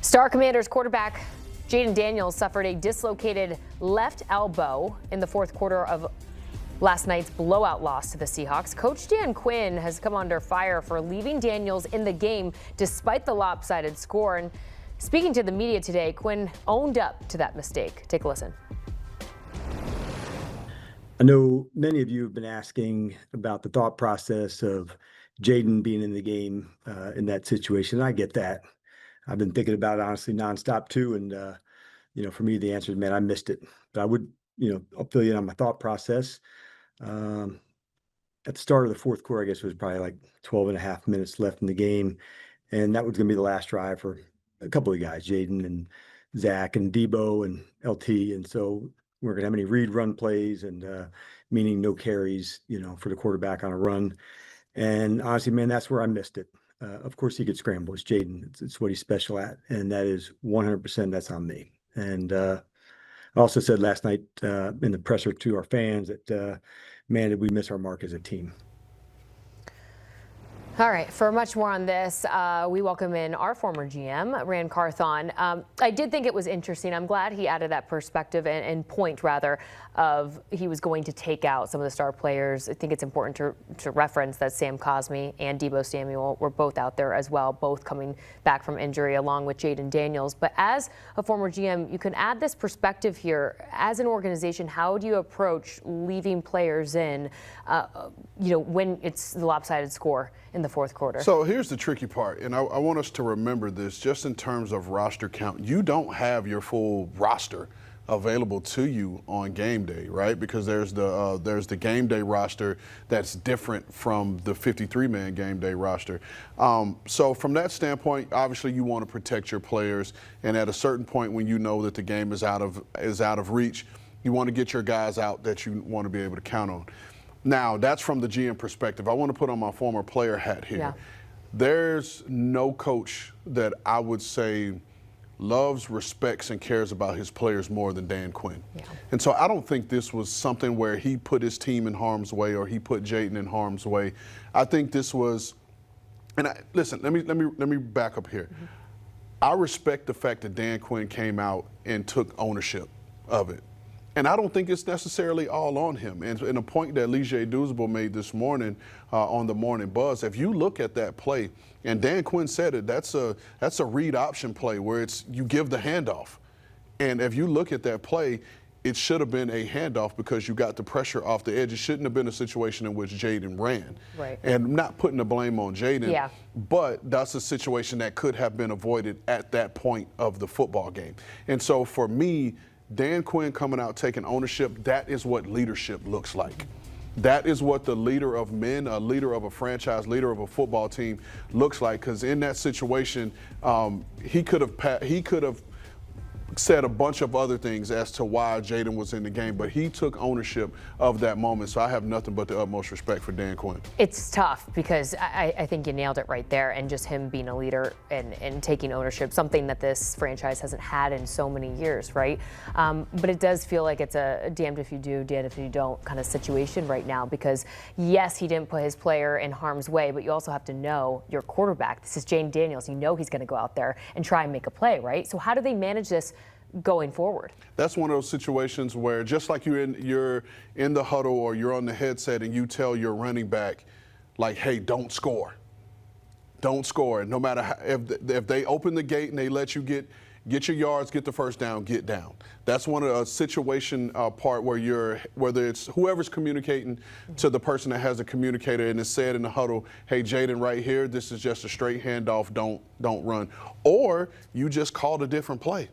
Star Commanders quarterback Jayden Daniels suffered a dislocated left elbow in the fourth quarter of last night's blowout loss to the Seahawks. Coach Dan Quinn has come under fire for leaving Daniels in the game despite the lopsided score. And speaking to the media today, Quinn owned up to that mistake. Take a listen. I know many of you have been asking about the thought process of Jayden being in the game in that situation. I get that. I've been thinking about it honestly nonstop too. And, for me, the answer is, man, I missed it. But I would, I'll fill you in on my thought process. At the start of the fourth quarter, I guess it was probably like 12 and a half minutes left in the game. And that was going to be the last drive for a couple of guys, Jayden and Zach and Debo and LT. And so we're going to have any read run plays and meaning no carries, for the quarterback on a run. And honestly, man, that's where I missed it. Of course, he could scramble. It's Jayden. It's what he's special at. And that is 100% that's on me. And I also said last night in the presser to our fans that, man, did we miss our mark as a team. All right, for much more on this, we welcome in our former GM, Ran Carthon. I did think it was interesting. I'm glad he added that perspective and point, rather, of he was going to take out some of the star players. I think it's important to reference that Sam Cosmi and Debo Samuel were both out there as well, both coming back from injury along with Jayden Daniels. But as a former GM, you can add this perspective here. As an organization, how do you approach leaving players in, when it's the lopsided score in the fourth quarter? So here's the tricky part, and I want us to remember this just in terms of roster count. You don't have your full roster available to you on game day, right? Because there's the game day roster that's different from the 53-man game day roster. So from that standpoint, obviously you want to protect your players, and at a certain point when you know that the game is out of reach, you want to get your guys out that you want to be able to count on. Now, that's from the GM perspective. I want to put on my former player hat here. Yeah. There's no coach that I would say loves, respects, and cares about his players more than Dan Quinn. Yeah. And so I don't think this was something where he put his team in harm's way or he put Jayden in harm's way. I think this was, listen, let me back up here. Mm-hmm. I respect the fact that Dan Quinn came out and took ownership of it. And I don't think it's necessarily all on him. And a point that Leger Douzable made this morning on the Morning Buzz, if you look at that play, and Dan Quinn said it, that's a read option play where you give the handoff. And if you look at that play, it should have been a handoff because you got the pressure off the edge. It shouldn't have been a situation in which Jayden ran. Right. And I'm not putting the blame on Jayden, yeah, but that's a situation that could have been avoided at that point of the football game. And so for me, Dan Quinn coming out taking ownership, that is what leadership looks like. That is what the leader of men, a leader of a franchise, leader of a football team looks like. Because in that situation, he could have said a bunch of other things as to why Jayden was in the game, but he took ownership of that moment. So I have nothing but the utmost respect for Dan Quinn. It's tough because I think you nailed it right there, and just him being a leader and taking ownership, something that this franchise hasn't had in so many years, right? But it does feel like it's a damned if you do, damned if you don't kind of situation right now, because yes, he didn't put his player in harm's way, but you also have to know your quarterback. This is Jayden Daniels. You know he's going to go out there and try and make a play, right? So how do they manage this going forward? That's one of those situations where just like you're in the huddle or you're on the headset and you tell your running back, like, hey, don't score. Don't score. No matter how, if they open the gate and they let you get your yards, get the first down, get down. That's one of the situation part where whether it's whoever's communicating to the person that has the communicator and it's said in the huddle, hey, Jayden, right here, this is just a straight handoff, don't run. Or you just called a different play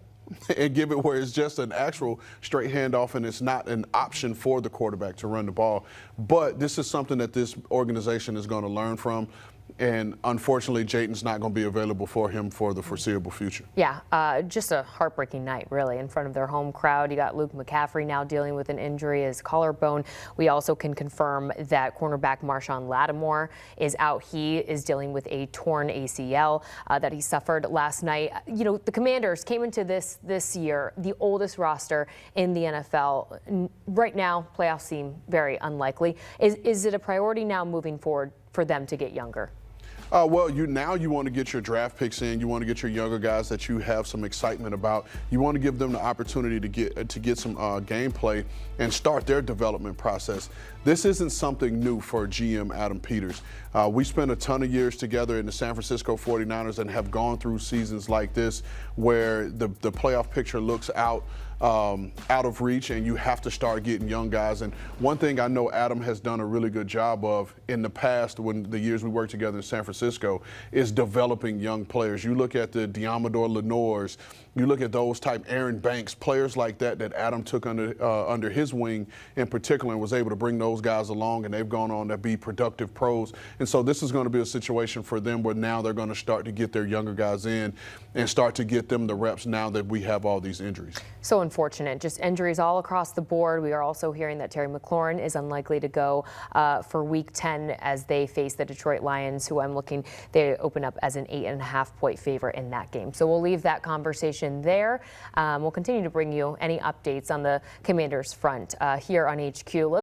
and give it where it's just an actual straight handoff and it's not an option for the quarterback to run the ball. But this is something that this organization is going to learn from. And unfortunately, Jayden's not going to be available for him for the foreseeable future. Yeah, just a heartbreaking night, really, in front of their home crowd. You got Luke McCaffrey now dealing with an injury, his collarbone. We also can confirm that cornerback Marshawn Lattimore is out. He is dealing with a torn ACL that he suffered last night. The Commanders came into this year the oldest roster in the NFL. Right now, playoffs seem very unlikely. Is it a priority now moving forward for them to get younger? Well, you want to get your draft picks in. You want to get your younger guys that you have some excitement about. You want to give them the opportunity to get some gameplay and start their development process. This isn't something new for GM Adam Peters. We spent a ton of years together in the San Francisco 49ers and have gone through seasons like this where the playoff picture looks out of reach, and you have to start getting young guys. And one thing I know Adam has done a really good job of in the past, when the years we worked together in San Francisco, is developing young players. You look at the Diamador Lenores, you look at those type Aaron Banks, players like that Adam took under his wing in particular, and was able to bring those guys along, and they've gone on to be productive pros. And so this is going to be a situation for them where now they're going to start to get their younger guys in and start to get them the reps now that we have all these injuries. So unfortunate, just injuries all across the board. We are also hearing that Terry McLaurin is unlikely to go for Week 10 as they face the Detroit Lions, who they open up as an 8.5-point favorite in that game. So we'll leave that conversation there. We'll continue to bring you any updates on the Commanders front here on HQ.